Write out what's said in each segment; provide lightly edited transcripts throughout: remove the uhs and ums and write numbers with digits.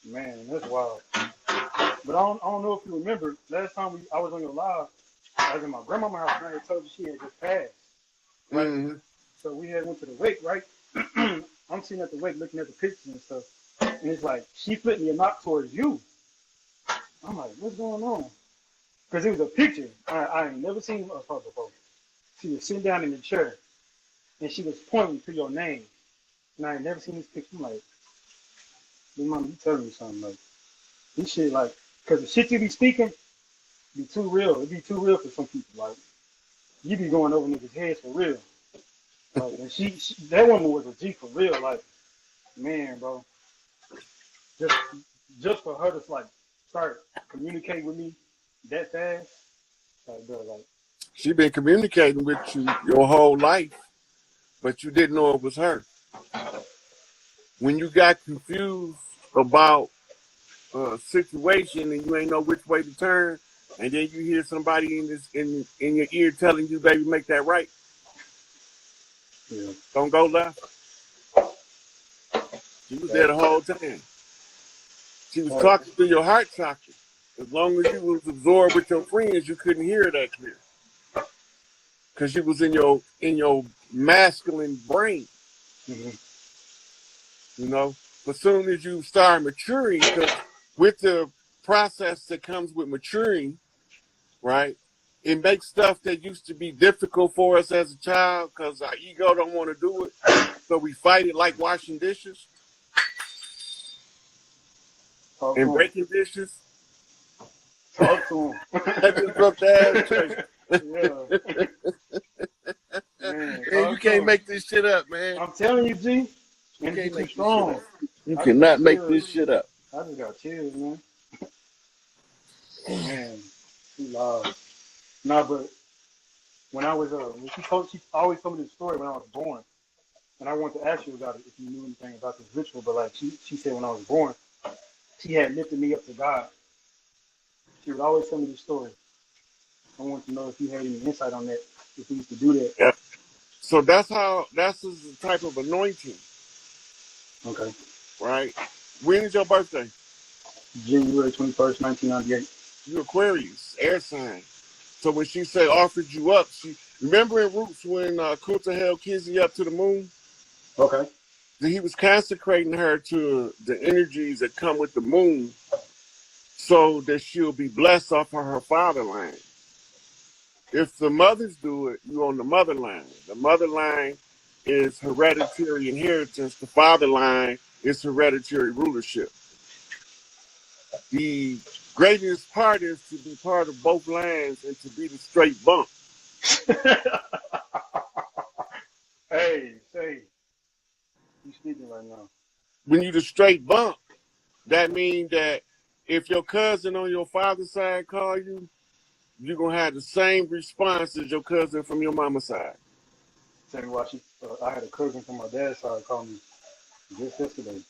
Man, that's wild. But I don't know if you remember, last time I was on your live, I was in my grandma's house and I had told you she had just passed, right? Mm-hmm. So we had went to the wake, right? I'm sitting at the wake looking at the pictures and stuff. And it's like, she flipped me a knock towards you. I'm like, what's going on? Because it was a picture. I ain't never seen of her before. She was sitting down in the chair and she was pointing to your name. And I ain't never seen this picture. I'm like, "Big mama, you telling me something like this shit like, because the shit you be speaking be too real. It be too real for some people. Like, you be going over niggas' heads for real. Like, and she that woman was a G for real. Like, man, bro, just just for her to like start communicating with me that fast, like, bro, like, She been communicating with you your whole life, but you didn't know it was her. When you got confused about a situation and you ain't know which way to turn, and then you hear somebody in your ear telling you, "Baby, make that right. yeah, Don't go left." She was there the whole time. She was talking through your heart chakra. As long as you was absorbed with your friends, you couldn't hear that clear, because you was in your masculine brain. mm-hmm. You know, but soon as you start maturing, because with the process that comes with maturing, right, it makes stuff that used to be difficult for us as a child because our ego don't want to do it, so we fight it, like washing dishes and breaking dishes. Talk to him. I just broke the Yeah. Man, Man, you can't make this shit up, man. I'm telling you, G. You And can't too make strong. this shit up. You cannot make this shit up. I just got chills, man. Man, she loud. Nah, but when I was when she always told me this story when I was born, and I wanted to ask you about it if you knew anything about this ritual. But like she said when I was born, she had lifted me up to God. She would always tell me this story. I wanted to know if you had any insight on that, if we used to do that. Yep. So that's the type of anointing. Okay. Right? When is your birthday? January 21st, 1998. You Aquarius, air sign. So when she said offered you up, she remember in Roots when Kunta held Kizzy up to the moon? Okay. He was consecrating her to the energies that come with the moon so that she'll be blessed off of her fatherline. If the mothers do it, you on the mother line. The mother line is hereditary inheritance. The father line is hereditary rulership. The greatest part is to be part of both lines and to be the straight bump. Hey, you speaking right now. When you the straight bump, that means that if your cousin on your father's side call you, you're going to have the same response as your cousin from your mama's side. Tell me why I had a cousin from my dad's side call me just yesterday.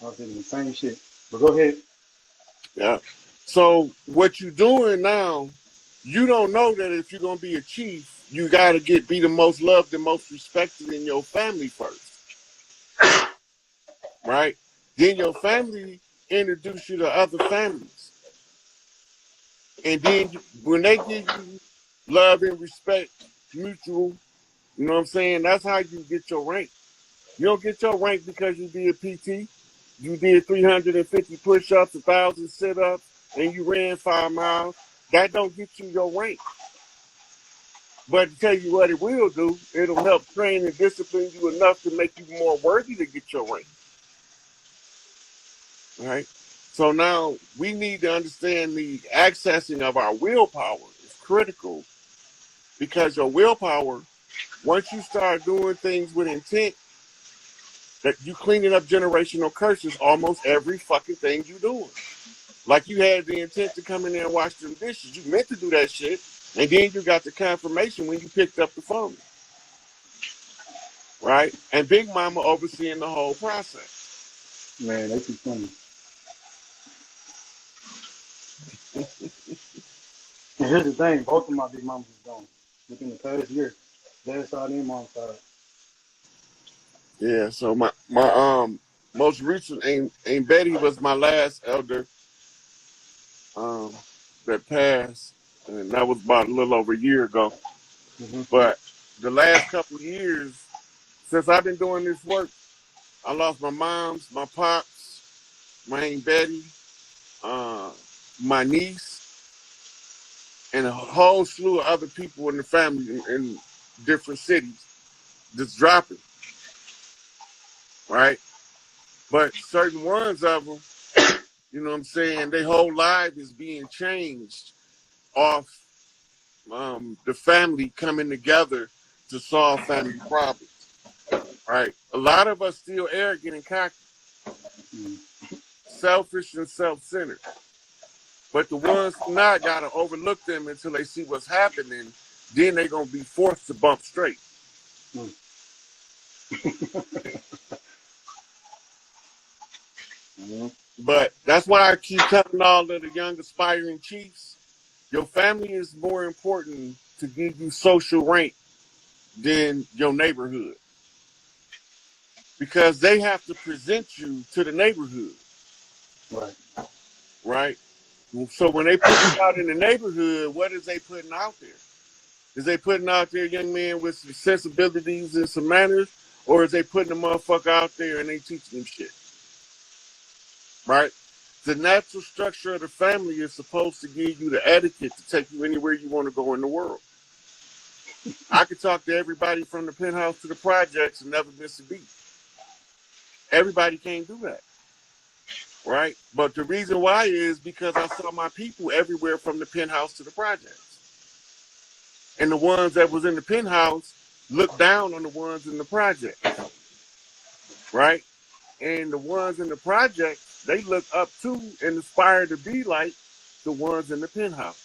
I was thinking the same shit. But go ahead. Yeah. So what you're doing now, you don't know that if you're going to be a chief, you got to be the most loved and most respected in your family first. Right? Then your family introduce you to other families. And then when they give you love and respect, mutual, you know what I'm saying? That's how you get your rank. You don't get your rank because you did PT. You did 350 push-ups, 1,000 sit-ups, and you ran 5 miles. That don't get you your rank. But to tell you what it will do, it'll help train and discipline you enough to make you more worthy to get your rank. Right? So now we need to understand the accessing of our willpower is critical, because your willpower, once you start doing things with intent, that you cleaning up generational curses almost every fucking thing you doing. Like you had the intent to come in there and wash them dishes. You meant to do that shit, and then you got the confirmation when you picked up the phone. Right? And Big Mama overseeing the whole process. Man, that's too funny. And here's the thing, both of my big mamas is gone within the past year. Dad's side and mom's side. Yeah, so my most recent, Aunt Betty was my last elder that passed, and that was about a little over a year ago. Mm-hmm. But the last couple of years, since I've been doing this work, I lost my moms, my pops, my Aunt Betty, my niece, and a whole slew of other people in the family in different cities just dropping, right? But certain ones of them, you know what I'm saying, their whole life is being changed off the family coming together to solve family problems, right? A lot of us still arrogant and cocky, selfish and self-centered. But the ones who not gotta overlook them until they see what's happening, then they're gonna be forced to bump straight. But that's why I keep telling all of the young aspiring chiefs, your family is more important to give you social rank than your neighborhood. Because they have to present you to the neighborhood. Right. Right? So when they put you out in the neighborhood, what is they putting out there? Is they putting out there young men with some sensibilities and some manners, or is they putting a motherfucker out there and they teaching them shit? Right? The natural structure of the family is supposed to give you the etiquette to take you anywhere you want to go in the world. I could talk to everybody from the penthouse to the projects and never miss a beat. Everybody can't do that. Right? But the reason why is because I saw my people everywhere from the penthouse to the projects. And the ones that was in the penthouse looked down on the ones in the project. Right? And the ones in the project, they look up to and aspire to be like the ones in the penthouse.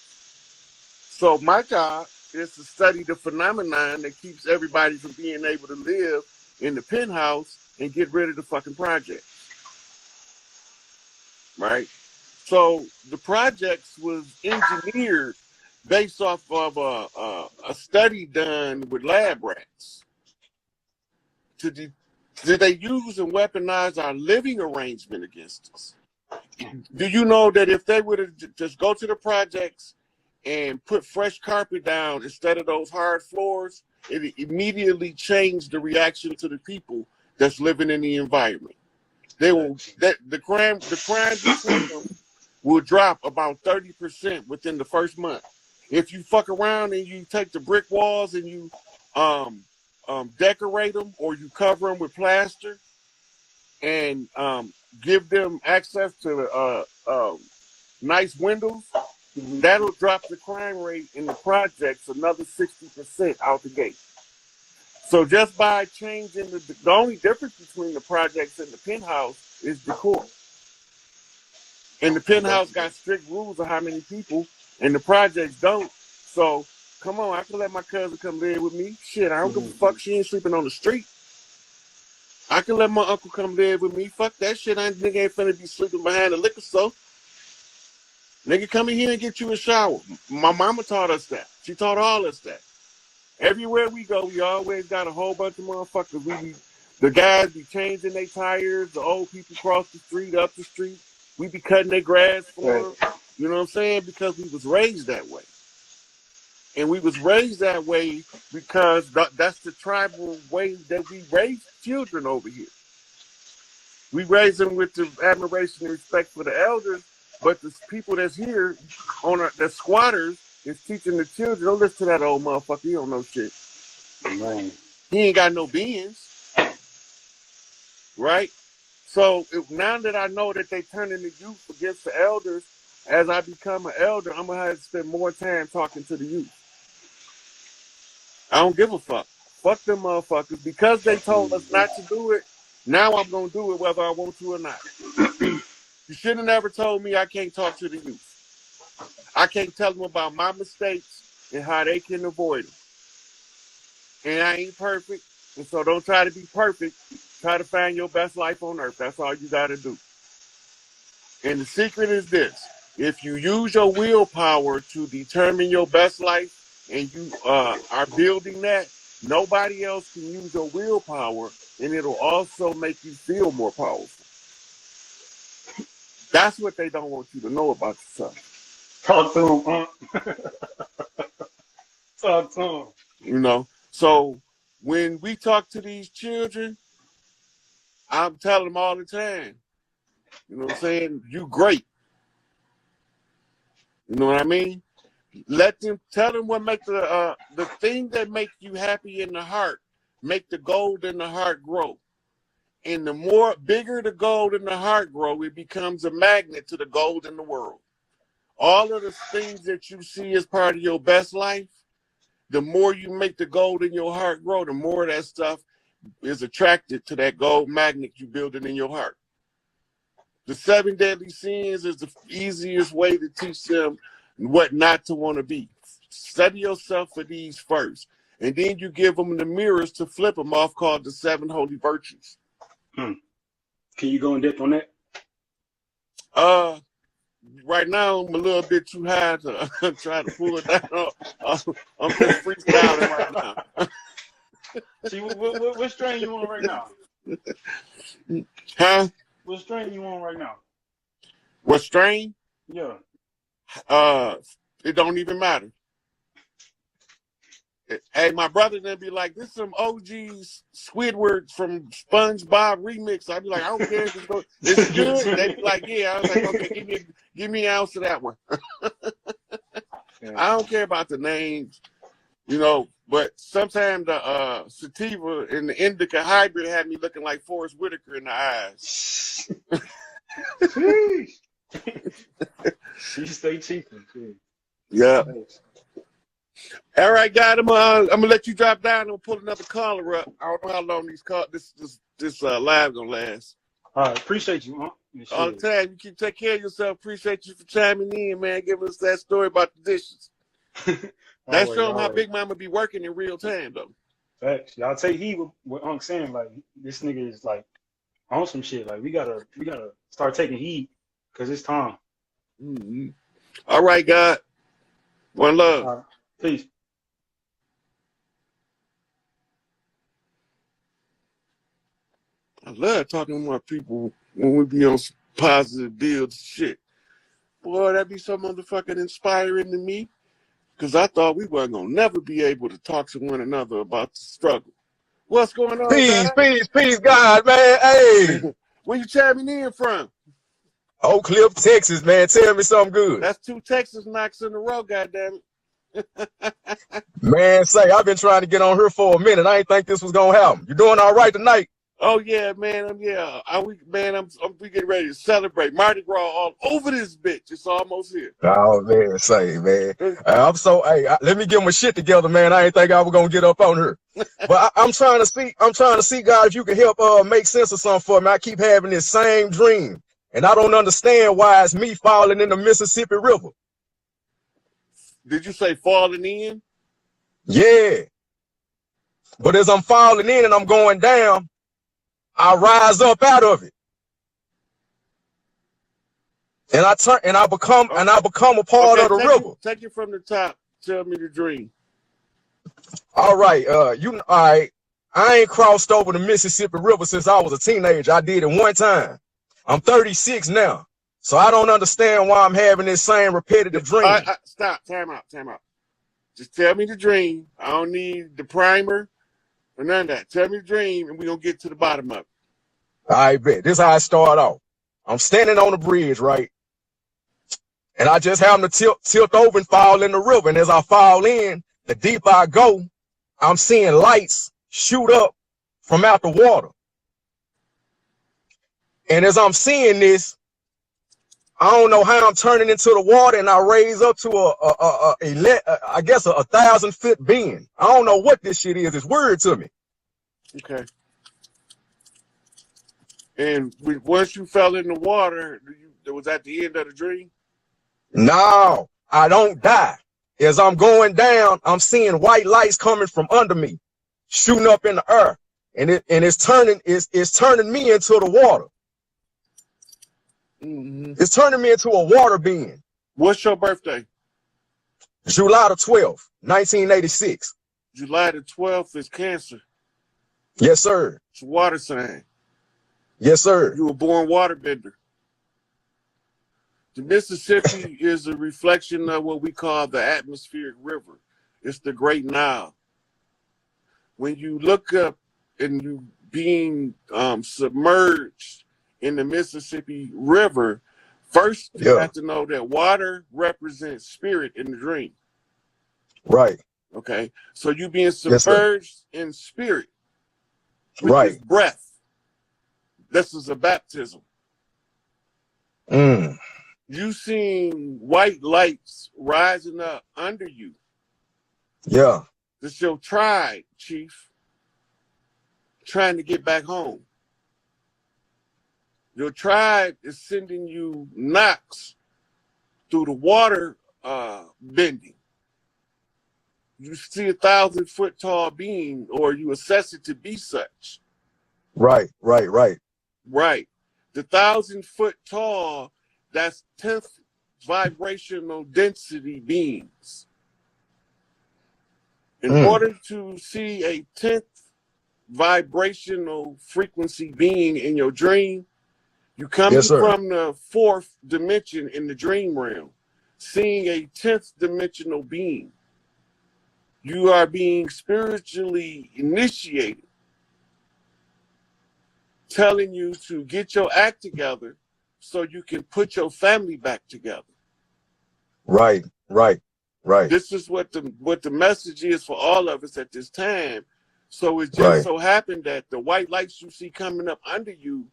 So my job is to study the phenomenon that keeps everybody from being able to live in the penthouse and get rid of the fucking project. Right? So the projects was engineered based off of a study done with lab rats. Did they use and weaponize our living arrangement against us? Do you know that if they would have just go to the projects and put fresh carpet down instead of those hard floors, it immediately changed the reaction to the people that's living in the environment. They will the crime between them will drop about 30% within the first month. If you fuck around and you take the brick walls and you decorate them or you cover them with plaster and give them access to nice windows, that'll drop the crime rate in the projects another 60% out the gate. So just by changing the only difference between the projects and the penthouse is decor. And the penthouse got strict rules of how many people, and the projects don't. So come on, I can let my cousin come live with me. Shit, I don't give a fuck. She ain't sleeping on the street. I can let my uncle come live with me. Fuck that shit. Nigga ain't finna be sleeping behind the liquor store. Nigga, come in here and get you a shower. My mama taught us that. She taught all us that. Everywhere we go, we always got a whole bunch of motherfuckers. The guys be changing their tires. The old people cross the street, up the street. We be cutting their grass for them. You know what I'm saying? Because we was raised that way. And we was raised that way because that's the tribal way that we raise children over here. We raise them with the admiration and respect for the elders, but the people that's here, the squatters, is teaching the children, don't listen to that old motherfucker, he don't know shit. Man. He ain't got no beans. Right? So now that I know that they turning the youth against the elders, as I become an elder, I'm going to have to spend more time talking to the youth. I don't give a fuck. Fuck them motherfuckers. Because they told us not to do it, now I'm going to do it whether I want to or not. You should have never told me I can't talk to the youth. I can't tell them about my mistakes and how they can avoid them. And I ain't perfect, and so don't try to be perfect. Try to find your best life on earth. That's all you got to do. And the secret is this. If you use your willpower to determine your best life and you are building that, nobody else can use your willpower, and it'll also make you feel more powerful. That's what they don't want you to know about yourself. Talk to him, Talk to him. You know? So when we talk to these children, I'm telling them all the time, you know what I'm saying? You great. You know what I mean? Let them, tell them what make the thing that make you happy in the heart, make the gold in the heart grow. And the more bigger the gold in the heart grow, it becomes a magnet to the gold in the world. All of the things that you see as part of your best life, the more you make the gold in your heart grow, the more that stuff is attracted to that gold magnet you building in your heart. The 7 deadly sins is the easiest way to teach them what not to want to be. Study yourself for these first, and then you give them the mirrors to flip them off, called the 7 holy virtues. Can you go in depth on that? Right now I'm a little bit too high to try to pull it down. I'm just freestyling right now. See, what strain you on right now? Huh? What strain you on right now? What strain? Yeah. It don't even matter. Hey, my brother then be like, "This is some OG Squidward from SpongeBob remix." I'd be like, "I don't care if it's good." They be like, "Yeah." I was like, "Okay, give me an ounce of that one." Yeah. I don't care about the names, you know. But sometimes the sativa and the indica hybrid had me looking like Forrest Whitaker in the eyes. She stay cheaping too. Yeah. All right, guys. I'm gonna let you drop down and pull another caller up. I don't know how long this live gonna last. All right, appreciate you, huh? All the time. You keep take care of yourself. Appreciate you for chiming in, man. Giving us that story about the dishes. That show them how Big Mama be working in real time, though. Facts. Y'all take heed what Unc saying. Like, this nigga is like on some shit. Like, we gotta start taking heed because it's time. Mm-hmm. All right, God. One love. Peace. I love talking to my people when we be on some positive builds shit. Boy, that be so motherfucking inspiring to me. Because I thought we weren't going to never be able to talk to one another about the struggle. What's going on, Peace, God, man. Hey. Where you chiming in from? Oak Cliff, Texas, man. Tell me something good. That's 2 Texas knocks in a row, goddammit. Man, say, I've been trying to get on here for a minute. I ain't think this was going to happen. You doing all right tonight? Oh, yeah, man. We getting ready to celebrate Mardi Gras all over this bitch. It's almost here. Oh, man, say, man. Let me get my shit together, man. I ain't think I was going to get up on her. But I'm trying to see, God, if you can help make sense of something for me. I keep having this same dream, and I don't understand why it's me falling in the Mississippi River. Did you say falling in? Yeah. But as I'm falling in and I'm going down, I rise up out of it. And I become a part of the river. Take it from the top. Tell me the dream. All right. All right. I ain't crossed over the Mississippi River since I was a teenager. I did it one time. I'm 36 now. So I don't understand why I'm having this same repetitive dream. Stop. Time out. Just tell me the dream. I don't need the primer or none of that. Tell me the dream, and we're going to get to the bottom of it. I bet. This is how I start off. I'm standing on the bridge, right? And I just happen to tilt over and fall in the river. And as I fall in, the deeper I go, I'm seeing lights shoot up from out the water. And as I'm seeing this, I don't know how I'm turning into the water, and I raise up to a 1,000-foot being. I don't know what this shit is. It's weird to me. Okay. And once you fell in the water, was that the end of the dream? No, I don't die. As I'm going down, I'm seeing white lights coming from under me, shooting up in the air, and it's turning me into the water. Mm-hmm. It's turning me into a water being. What's your birthday? July the 12th, 1986. July the 12th is Cancer. Yes, sir. It's a water sign. Yes, sir. You were born waterbender. The Mississippi is a reflection of what we call the atmospheric river. It's the Great Nile. When you look up and you being submerged in the Mississippi River, first you have to know that water represents spirit in the dream. Right. Okay. So you being submerged in spirit, which is breath. This is a baptism. You seeing white lights rising up under you. Yeah. This your tribe, chief, trying to get back home. Your tribe is sending you knocks through the water bending. You see a 1,000-foot tall being, or you assess it to be such. Right. The 1,000-foot tall, that's 10th vibrational density beings. In order to see a 10th vibrational frequency being in your dream, you come from the 4th dimension in the dream realm, seeing a 10th dimensional being. You are being spiritually initiated, telling you to get your act together so you can put your family back together. Right. This is what the message is for all of us at this time. So it just so happened that the white lights you see coming up under you,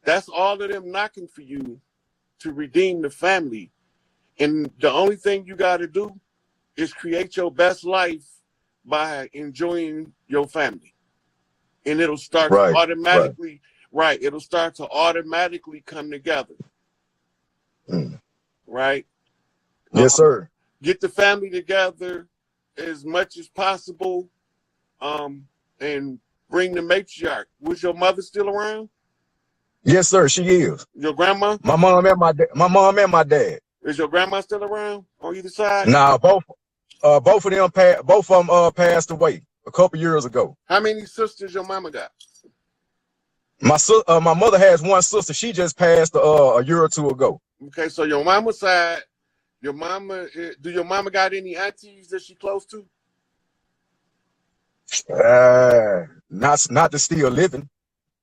that's all of them knocking for you to redeem the family. And the only thing you got to do is create your best life by enjoying your family. And it'll start to automatically, it'll start to automatically come together. Right? Yes, sir. Get the family together as much as possible, and bring the matriarch. Was your mother still around? Yes, sir, she is. Your grandma? My mom and my dad. Is your grandma still around on either side? Nah, both of them passed away a couple years ago. How many sisters your mama got? My mother has one sister. She just passed a year or two ago. Okay, so your mama's side, do your mama got any aunties that she close to? Not that's still living.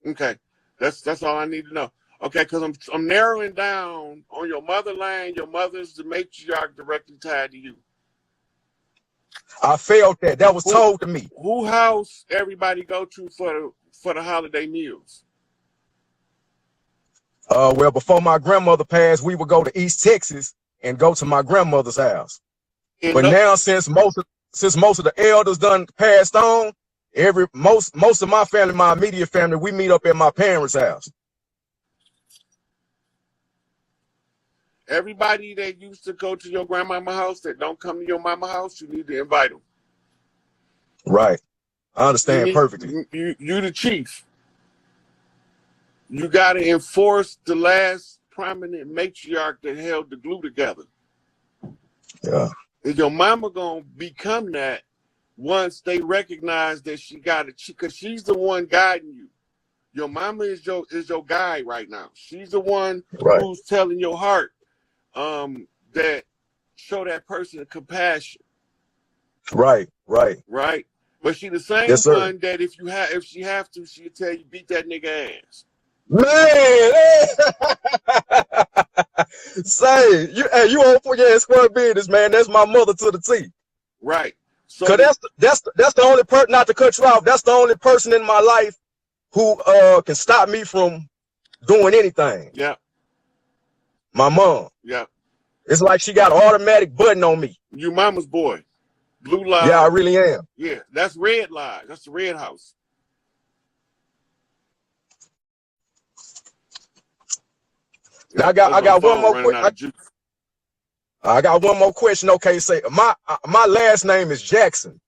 Okay, that's all I need to know. Okay, because I'm narrowing down on your mother line. Your mother's the matriarch directly tied to you. I felt that was told to me. Who house everybody go to for the holiday meals? Well, before my grandmother passed, we would go to East Texas and go to my grandmother's house. But now, since most of the elders done passed on, most of my family, my immediate family, we meet up at my parents' house. Everybody that used to go to your grandmama's house that don't come to your mama's house, you need to invite them. Right. I understand perfectly. You the chief. You got to enforce the last prominent matriarch that held the glue together. Yeah. And your mama going to become that once they recognize that she got it, because she's the one guiding you. Your mama is your guide right now. She's the one who's telling your heart that show that person compassion. Right. But she the same one that if she have to, she'll tell you beat that nigga ass. Man, say you on for your square business, man. That's my mother to the T. Right. So that's the only person, not to cut you off, that's the only person in my life who can stop me from doing anything. Yeah. My mom. Yeah. It's like she got an automatic button on me. You mama's boy. Blue line. Yeah, I really am. Yeah, that's red line. That's the red house. Now I got one more question. I got one more question. Okay, say my last name is Jackson.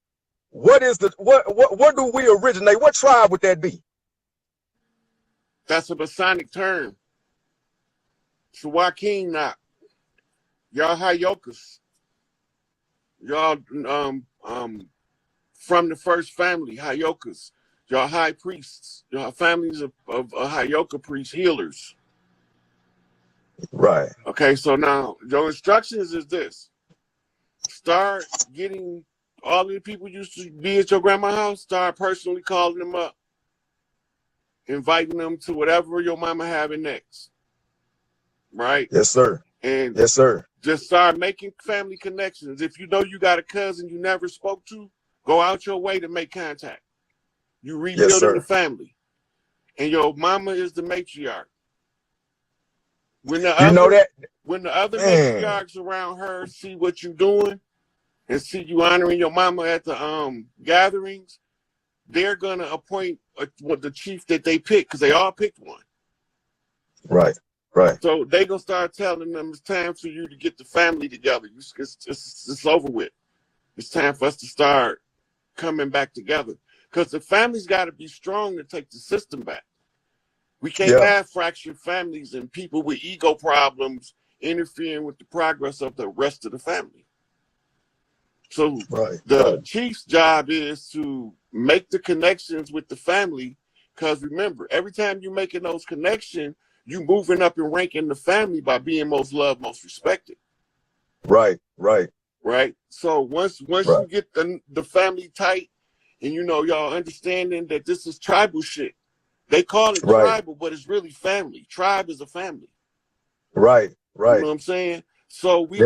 What do we originate? What tribe would that be? That's a Masonic term. It's a Joaquin knot. Y'all Hayokas. Y'all from the first family, Hayokas. Y'all high priests. Y'all families of Hayoka priests, healers. Right. Okay. Okay, so now your instructions is this. Start getting all the people used to be at your grandma's house, start personally calling them up, inviting them to whatever your mama having next. Right? Yes, sir. And yes, sir. Just start making family connections. If you know you got a cousin you never spoke to, go out your way to make contact. You rebuilding the family. And your mama is the matriarch. When the other matriarchs around her see what you're doing and see you honoring your mama at the gatherings, they're gonna appoint the chief that they pick, because they all picked one. Right. Right. So they gonna start telling them it's time for you to get the family together. It's over with. It's time for us to start coming back together, because the family's got to be strong to take the system back. We can't have fractured families and people with ego problems interfering with the progress of the rest of the family. So the chief's job is to make the connections with the family, because remember, every time you're making those connections, you moving up in rank in the family by being most loved, most respected. Right. So once you get the family tight, and you know y'all understanding that this is tribal shit. They call it tribal, but it's really family. Tribe is a family. Right. You know what I'm saying? So we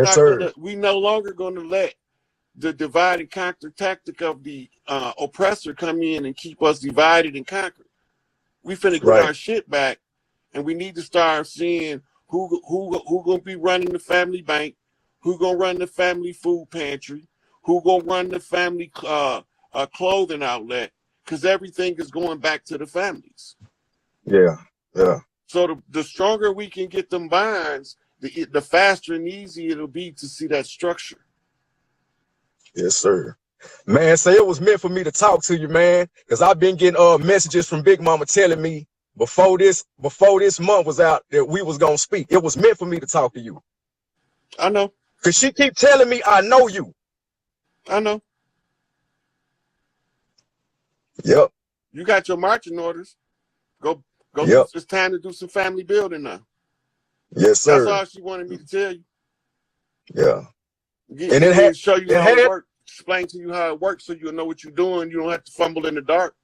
no longer gonna let the divide and conquer tactic of the oppressor come in and keep us divided and conquered. We finna get our shit back. And we need to start seeing who gonna be running the family bank, who gonna run the family food pantry, who gonna run the family clothing outlet, because everything is going back to the families. Yeah. So the stronger we can get them bonds, the faster and easier it'll be to see that structure. Yes, sir. Man, say it was meant for me to talk to you, man, because I've been getting messages from Big Mama telling me before this month was out that we was gonna speak. It was meant for me to talk to you. I know. Cause she keep telling me I know you. I know. Yep. You got your marching orders. Go. Yep. It's time to do some family building now. Yes, sir. That's all she wanted me to tell you. Yeah. And it had show you how it works. Explain to you how it works so you'll know what you're doing. You don't have to fumble in the dark.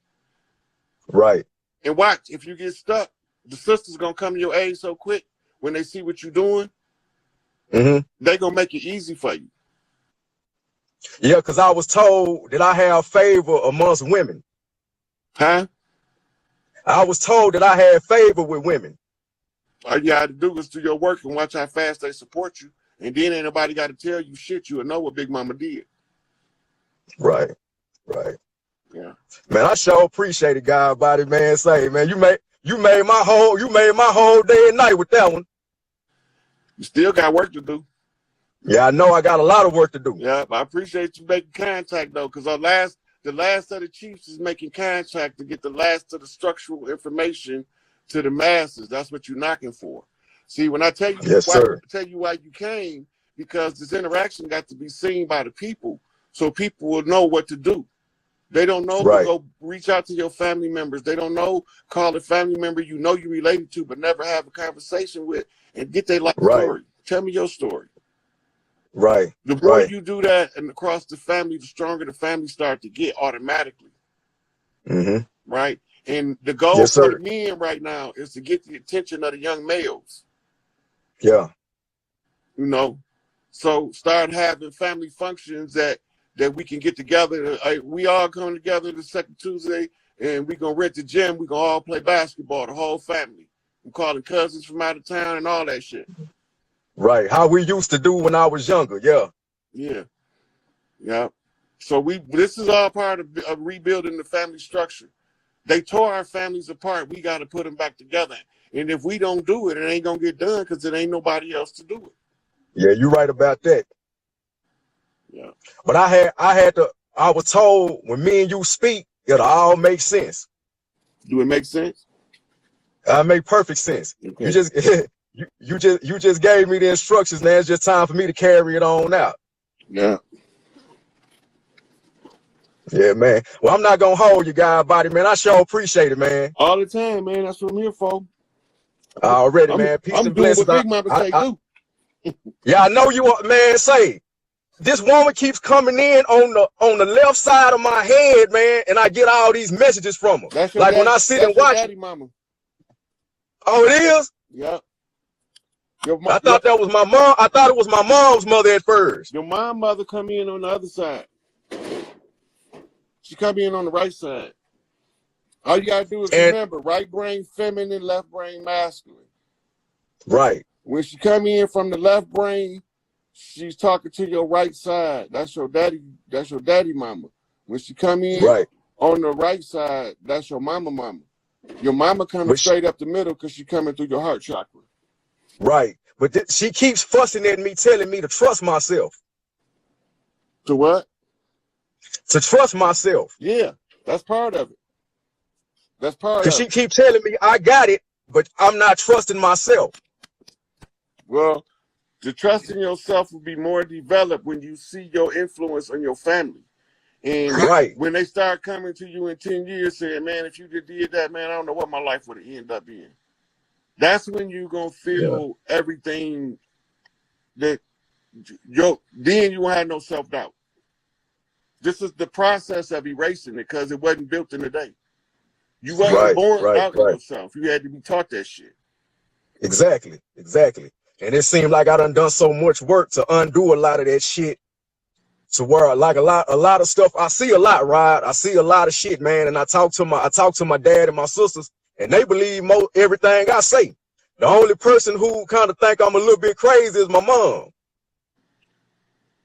Right. And watch, if you get stuck, the sisters gonna come to your aid so quick when they see what you're doing. They gonna make it easy for you. Yeah, because I was told that I have favor amongst women. Huh? I was told that I had favor with women. All you gotta do is do your work and watch how fast they support you. And then ain't nobody gotta tell you shit. You'll know what Big Mama did. Right. Yeah. Man, I sure appreciate it, God body, man. Say, man, you made my whole day and night with that one. You still got work to do. Yeah, I know I got a lot of work to do. Yeah, but I appreciate you making contact though, because the last of the chiefs is making contact to get the last of the structural information to the masses. That's what you're knocking for. See, when I tell you, tell you why you came, because this interaction got to be seen by the people, so people will know what to do. They don't know to go reach out to your family members. They don't know, call a family member you know you related to but never have a conversation with and get their life story. Tell me your story. Right. The more you do that and across the family, the stronger the family start to get automatically. Right? And the goal for the men right now is to get the attention of the young males. Yeah. You know, so start having family functions that we can get together. We all come together the second Tuesday and we're going to rent the gym. We're going to all play basketball, the whole family. I'm calling cousins from out of town and all that shit. Right. How we used to do when I was younger. Yeah. So this is all part of rebuilding the family structure. They tore our families apart. We got to put them back together. And if we don't do it, it ain't going to get done because it ain't nobody else to do it. Yeah, you're right about that. Yeah. But I was told when me and you speak, it'll all make sense. Do it make sense? It make perfect sense. Okay. You just gave me the instructions. Now it's just time for me to carry it on out. Yeah. Yeah, man. Well, I'm not gonna hold you, God body, man. I sure appreciate it, man. All the time, man. That's what I'm here for. Already, man. Peace and blessings. What Big Mama say do. Yeah, I know you are, man. Say, this woman keeps coming in on the left side of my head, man, and I get all these messages from her. That's your Like daddy, when I sit that's and your watch daddy it. mama. Oh, it is? Yep. I thought that was my mom. I thought it was my mom's mother at first. Your mother come in on the other side. She come in on the right side. All you gotta do is remember, right brain feminine, left brain masculine. Right. When she come in from the left brain, she's talking to your right side. That's your daddy mama. When she come in on the right side, that's your mama. Your mama coming straight up the middle because she coming through your heart chakra. Right. But she keeps fussing at me, telling me to trust myself. To what? To trust myself. Yeah, that's part of it. That's part of it. Because she keeps telling me I got it, but I'm not trusting myself. Well, the trust in yourself will be more developed when you see your influence on your family. And when they start coming to you in 10 years saying, man, if you did that, man, I don't know what my life would have ended up being. That's when you're going to feel everything that then you won't have no self-doubt. This is the process of erasing it because it wasn't built in a day. You wasn't born out in yourself. You had to be taught that shit. Exactly. And it seemed like I done so much work to undo a lot of that shit. To where like a lot of stuff, I see a lot, Rod. I see a lot of shit, man. And I talk to my dad and my sisters, and they believe everything I say. The only person who kind of think I'm a little bit crazy is my mom.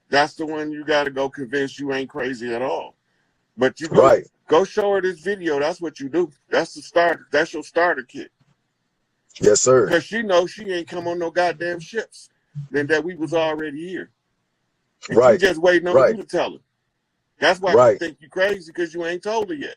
That's the one you got to go convince you ain't crazy at all. But you go show her this video. That's what you do. That's the start. That's your starter kit. Yes, sir. Because she knows she ain't come on no goddamn ships. Then that we was already here. And she just waiting on you to tell her. That's why she think you crazy because you ain't told her yet.